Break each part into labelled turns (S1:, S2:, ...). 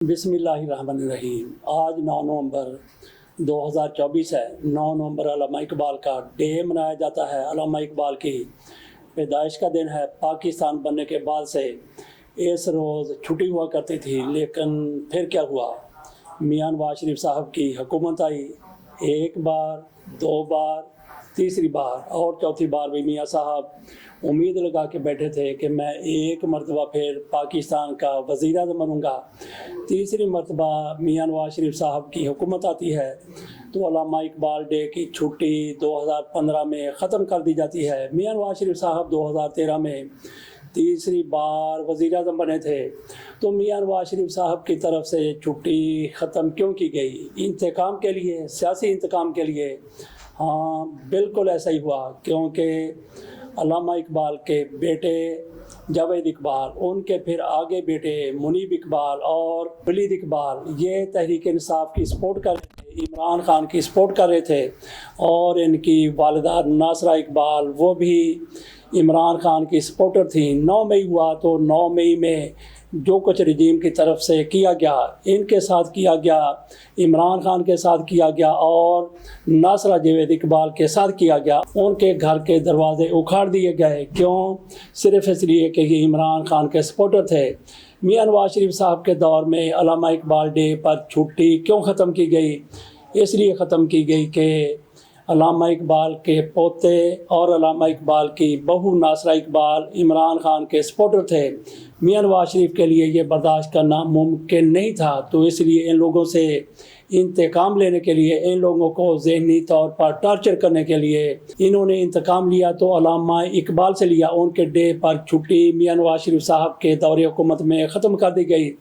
S1: बिस्मिल्लाहिर्रहमानिर्रहीम। आज 9 नवंबर 2024 है। 9 नवंबर अल्लामा इकबाल का डे मनाया जाता है। अल्लामा इकबाल की पैदाइश का दिन है। पाकिस्तान बनने के बाद से इस रोज़ छुट्टी हुआ करती थी, लेकिन फिर क्या हुआ, मियां नवाज शरीफ साहब की हुकूमत आई। एक बार, दो बार, तीसरी बार और चौथी बार भी मियां साहब उम्मीद लगा के बैठे थे कि मैं एक मरतबा फिर पाकिस्तान का वज़ीर आज़म बनूँगा। तीसरी मरतबा मियां नवाज शरीफ साहब की हुकूमत आती है तो अल्लामा इकबाल डे की छुट्टी 2015 में ख़त्म कर दी जाती है। मियां नवाज शरीफ साहब 2013 में तीसरी बार वज़ीर आज़म बने थे, तो मियां नवाज शरीफ साहब की तरफ से छुट्टी ख़त्म क्यों की गई? इंतकाम के लिए, सियासी इंतकाम के लिए? हाँ, बिल्कुल ऐसा ही हुआ, क्योंकि अल्लामा इकबाल के बेटे जावेद इकबाल, उनके फिर आगे बेटे मुनीब इकबाल और वलीद इकबाल, ये तहरीक इंसाफ की सपोर्ट कर रहे थे, इमरान खान की सपोर्ट कर रहे थे। और इनकी वालिदा नासरा इकबाल, वो भी इमरान खान की सपोर्टर थी। 9 मई हुआ तो 9 मई में जो कुछ रजीम की तरफ से किया गया, इनके साथ किया गया, इमरान खान के साथ किया गया और नासरा जावेद इकबाल के साथ किया गया। उनके घर के दरवाज़े उखाड़ दिए गए। क्यों? सिर्फ़ इसलिए कि ये इमरान खान के सपोर्टर थे। मियां नवाज शरीफ साहब के दौर में अल्लामा इकबाल डे पर छुट्टी क्यों ख़त्म की गई? इसलिए ख़त्म की गई कि अल्लामा इकबाल के पोते और अल्लामा इकबाल की बहू नासरा इकबाल इमरान खान के सपोर्टर थे। मियां नवाज शरीफ के लिए ये बर्दाश्त करना मुमकिन नहीं था, तो इसलिए इन लोगों से इंतकाम लेने के लिए, इन लोगों को ज़हनी तौर पर टॉर्चर करने के लिए इन्होंने इंतकाम लिया। तो अल्लामा इकबाल से लिया। उनके डे पर छुट्टी मियां नवाज शरीफ साहब के दौरे हुकूमत में ख़त्म कर दी गई।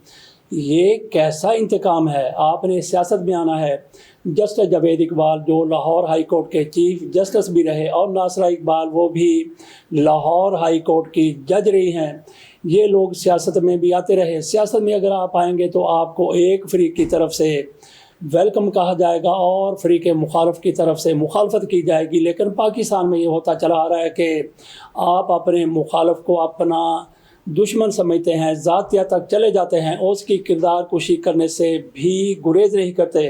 S1: ये कैसा इंतकाम है? आपने सियासत में आना है। जस्टिस जावेद इकबाल जो लाहौर हाई कोर्ट के चीफ जस्टिस भी रहे, और नासरा इकबाल वो भी लाहौर हाई कोर्ट की जज रही हैं। ये लोग सियासत में भी आते रहे। सियासत में अगर आप आएंगे तो आपको एक फ़रीक की तरफ से वेलकम कहा जाएगा और फ़रीक मुखालफ की तरफ से मुखालफत की जाएगी। लेकिन पाकिस्तान में ये होता चला आ रहा है कि आप अपने मुखालफ को अपना दुश्मन समझते हैं, ज़ातिया तक चले जाते हैं, उसकी किरदार कुशी करने से भी गुरेज नहीं करते।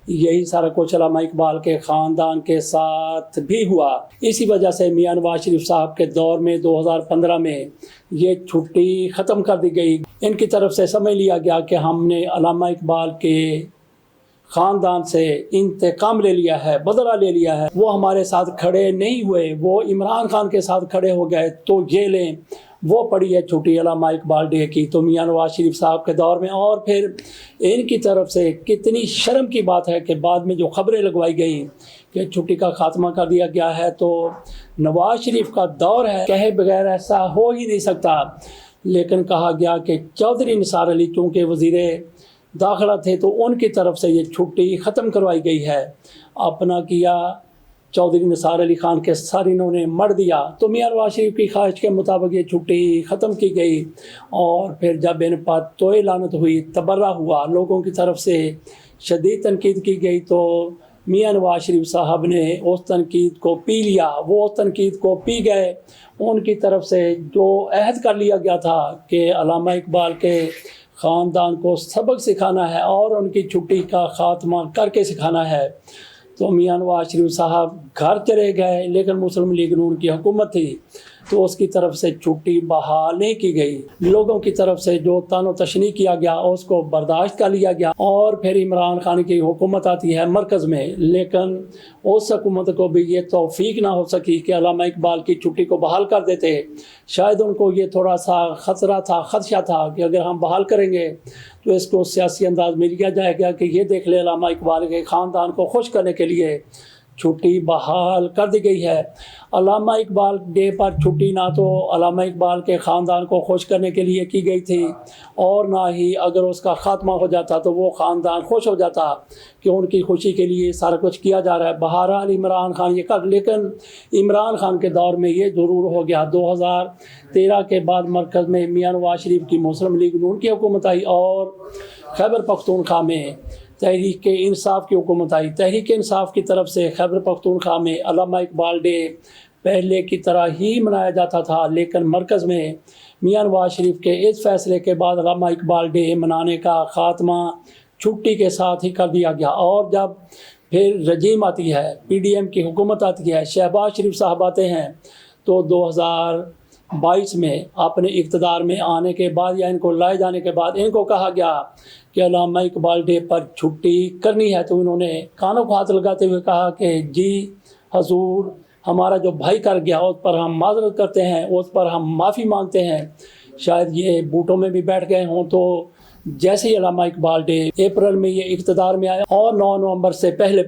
S1: यही सारा कुछ अल्लामा इकबाल के ख़ानदान के साथ भी हुआ। इसी वजह से मियां नवाज शरीफ साहब के दौर में 2015 में ये छुट्टी ख़त्म कर दी गई। इनकी तरफ से समझ लिया गया कि हमने अल्लामा इकबाल के ख़ानदान से इंतकाम ले लिया है, बदला ले लिया है। वो हमारे साथ खड़े नहीं हुए, वो इमरान खान के साथ खड़े हो गए, तो ये लें। वो पड़ी है छुट्टी अल्लामा इकबाल डे की तो मियां नवाज शरीफ साहब के दौर में। और फिर इनकी तरफ से कितनी शर्म की बात है कि बाद में जो खबरें लगवाई गई कि छुट्टी का खात्मा कर दिया गया है, तो नवाज शरीफ का दौर है, कहे बगैर ऐसा हो ही नहीं सकता। लेकिन कहा गया कि चौधरी निसार अली चूँकि वज़ीर दाखिला थे तो उनकी तरफ से ये छुट्टी ख़त्म करवाई गई है। अपना किया चौधरी निसार अली ख़ान के सर इन्होंने मर दिया, तो मियां नवाज शरीफ की ख्वाहिश के मुताबिक ये छुट्टी ख़त्म की गई। और फिर जब इन पर तोए लानत हुई, तबर्रा हुआ, लोगों की तरफ से शदीद तनकीद की गई, तो मियां नवाज शरीफ साहब ने उस तनकीद को पी लिया। वो उस तनकीद को पी गए। उनकी तरफ से जो अहद कर लिया गया था कि अल्लामा इकबाल के ख़ानदान को सबक सिखाना है और उनकी छुट्टी का ख़ात्मा करके सिखाना है, तो मियां नवाज शरीफ साहब घर चले गए। लेकिन मुस्लिम लीग नून की हुकूमत थी तो उसकी तरफ से छुट्टी बहाल नहीं की गई। लोगों की तरफ से जो तानो तशनी किया गया उसको बर्दाश्त कर लिया गया। और फिर इमरान खान की हुकूमत आती है मरकज़ में, लेकिन उस हुकूमत को भी ये तौफीक ना हो सकी कि अल्लामा इकबाल की छुट्टी को बहाल कर देते। शायद उनको ये थोड़ा सा खतरा था, खदशा था कि अगर हम बहाल करेंगे तो इसको सियासी अंदाज मिल गया जाएगा कि ये देख ले, अल्लामा इकबाल के ख़ानदान को खुश करने के लिए छुट्टी बहाल कर दी गई है। अल्लामा इकबाल डे पर छुट्टी ना तो अल्लामा इकबाल के ख़ानदान को खुश करने के लिए की गई थी, और ना ही अगर उसका ख़ात्मा हो जाता तो वो ख़ानदान खुश हो जाता कि उनकी खुशी के लिए सारा कुछ किया जा रहा है। बहरहाल इमरान खान ये कर, लेकिन इमरान खान के दौर में ये ज़रूर हो गया। 2013 के बाद मरकज़ में मियां नवाज शरीफ की मुस्लिम लीग नून की हुकूमत आई और खैबर पख्तूनख्वा में तहरीक इंसाफ की हुकूमत आई। तहरीक इंसाफ की तरफ से खैबर पख्तूनख्वा में अल्लामा इकबाल डे پہلے کی طرح ہی منایا جاتا تھا، لیکن مرکز میں میاں نواز شریف کے اس فیصلے کے بعد علامہ اقبال ڈے منانے کا خاتمہ چھٹی کے ساتھ ہی کر دیا گیا۔ اور جب پھر رجیم آتی ہے، پی ڈی ایم کی حکومت آتی ہے، شہباز شریف صاحب آتے ہیں، تو 2022 میں اپنے اقتدار میں آنے کے بعد یا ان کو لائے جانے کے بعد ان کو کہا گیا کہ علامہ اقبال ڈے پر چھٹی کرنی ہے، تو انہوں نے کانوں کو ہاتھ لگاتے ہوئے کہا کہ جی حضور، ہمارا جو بھائی کر گیا اس پر ہم معذرت کرتے ہیں، اس پر ہم معافی مانگتے ہیں۔ شاید یہ بوٹوں میں بھی بیٹھ گئے ہوں، تو جیسے ہی علامہ اقبال ڈے اپریل میں یہ اقتدار میں آیا اور 9 نومبر سے پہلے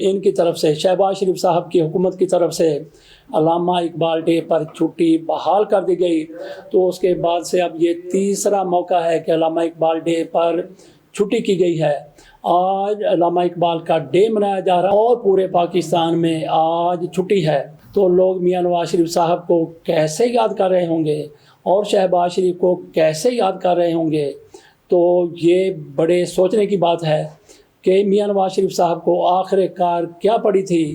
S1: ان کی طرف سے، شہباز شریف صاحب کی حکومت کی طرف سے علامہ اقبال ڈے پر چھٹی بحال کر دی گئی، تو اس کے بعد سے اب یہ تیسرا موقع ہے کہ علامہ اقبال ڈے پر چھٹی کی گئی ہے۔ آج علامہ اقبال کا ڈے منایا جا رہا ہے اور پورے پاکستان میں آج چھٹی ہے، تو لوگ میاں نواز شریف صاحب کو کیسے یاد کر رہے ہوں گے اور شہباز شریف کو کیسے یاد کر رہے ہوں گے؟ تو یہ بڑے سوچنے کی بات ہے کہ میاں نواز شریف صاحب کو آخر کار کیا پڑی تھی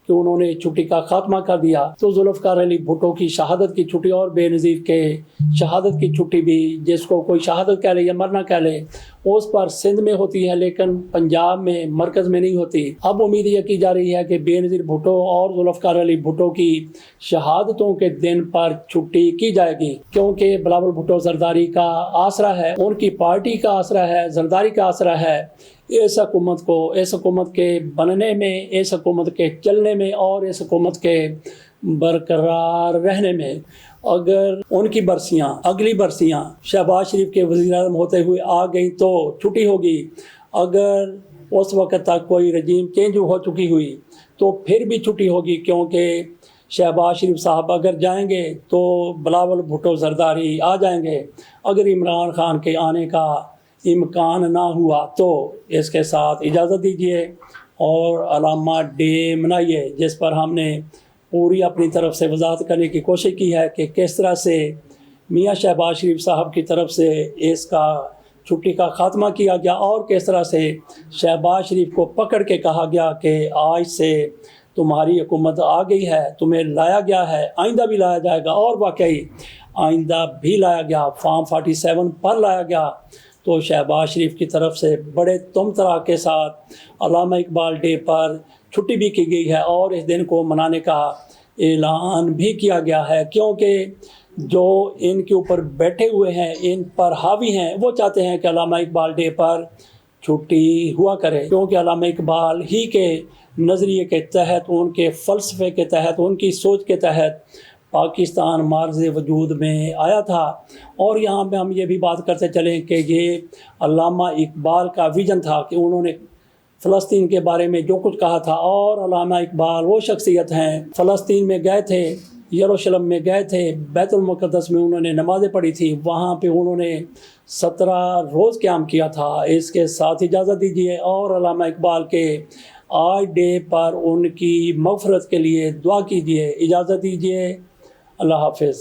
S1: کہ انہوں نے چھٹی کا خاتمہ کر دیا۔ تو ذوالفقار علی بھٹو کی شہادت کی چھٹی اور بے نظیر کے شہادت کی چھٹی بھی، جس کو کوئی شہادت کہہ لے یا مرنا کہہ لے، اس پر سندھ میں ہوتی ہے لیکن پنجاب میں، مرکز میں نہیں ہوتی۔ اب امید یہ کی جا رہی ہے کہ بے نظیر بھٹو اور ذوالفقار علی بھٹو کی شہادتوں کے دن پر چھٹی کی جائے گی، کیونکہ بلاول بھٹو زرداری کا آسرا ہے، ان کی پارٹی کا آسرا ہے، زرداری کا آسرا ہے اس حکومت کے بننے میں، اس حکومت کے چلنے میں اور اس حکومت کے برقرار رہنے میں۔ اگر ان کی برسیاں، اگلی برسیاں شہباز شریف کے وزیر اعظم ہوتے ہوئے آ گئی تو چھٹی ہوگی، اگر اس وقت تک کوئی رجیم چینج ہو چکی ہوئی تو پھر بھی چھٹی ہوگی، کیونکہ شہباز شریف صاحب اگر جائیں گے تو بلاول بھٹو زرداری آ جائیں گے۔ اگر عمران خان کے آنے کا امکان نہ ہوا تو اس کے ساتھ اجازت دیجیے اور علامہ ڈے منائیے، جس پر ہم نے پوری اپنی طرف سے وضاحت کرنے کی کوشش کی ہے کہ کس طرح سے میاں شہباز شریف صاحب کی طرف سے اس کا چھٹی کا خاتمہ کیا گیا اور کس طرح سے شہباز شریف کو پکڑ کے کہا گیا کہ آج سے تمہاری حکومت آ گئی ہے، تمہیں لایا گیا ہے، آئندہ بھی لایا جائے گا، اور واقعی آئندہ بھی لایا گیا، فارم 47 پر لایا گیا۔ تو شہباز شریف کی طرف سے بڑے تمطراء کے ساتھ علامہ اقبال ڈے پر چھٹی بھی کی گئی ہے اور اس دن کو منانے کا اعلان بھی کیا گیا ہے، کیونکہ جو ان کے اوپر بیٹھے ہوئے ہیں، ان پر حاوی ہیں، وہ چاہتے ہیں کہ علامہ اقبال ڈے پر چھٹی ہوا کرے، کیونکہ علامہ اقبال ہی کے نظریے کے تحت، ان کے فلسفے کے تحت، ان کی سوچ کے تحت پاکستان معرض وجود میں آیا تھا۔ اور یہاں پہ ہم یہ بھی بات کرتے چلیں کہ یہ علامہ اقبال کا ویژن تھا کہ انہوں نے فلسطین کے بارے میں جو کچھ کہا تھا، اور علامہ اقبال وہ شخصیت ہیں، فلسطین میں گئے تھے، یروشلم میں گئے تھے، بیت المقدس میں انہوں نے نمازیں پڑھی تھی، وہاں پہ انہوں نے 17 روز قیام کیا تھا۔ اس کے ساتھ اجازت دیجیے اور علامہ اقبال کے آج ڈے پر ان کی مغفرت کے لیے دعا کیجیے۔ اجازت دیجیے، اللہ حافظ۔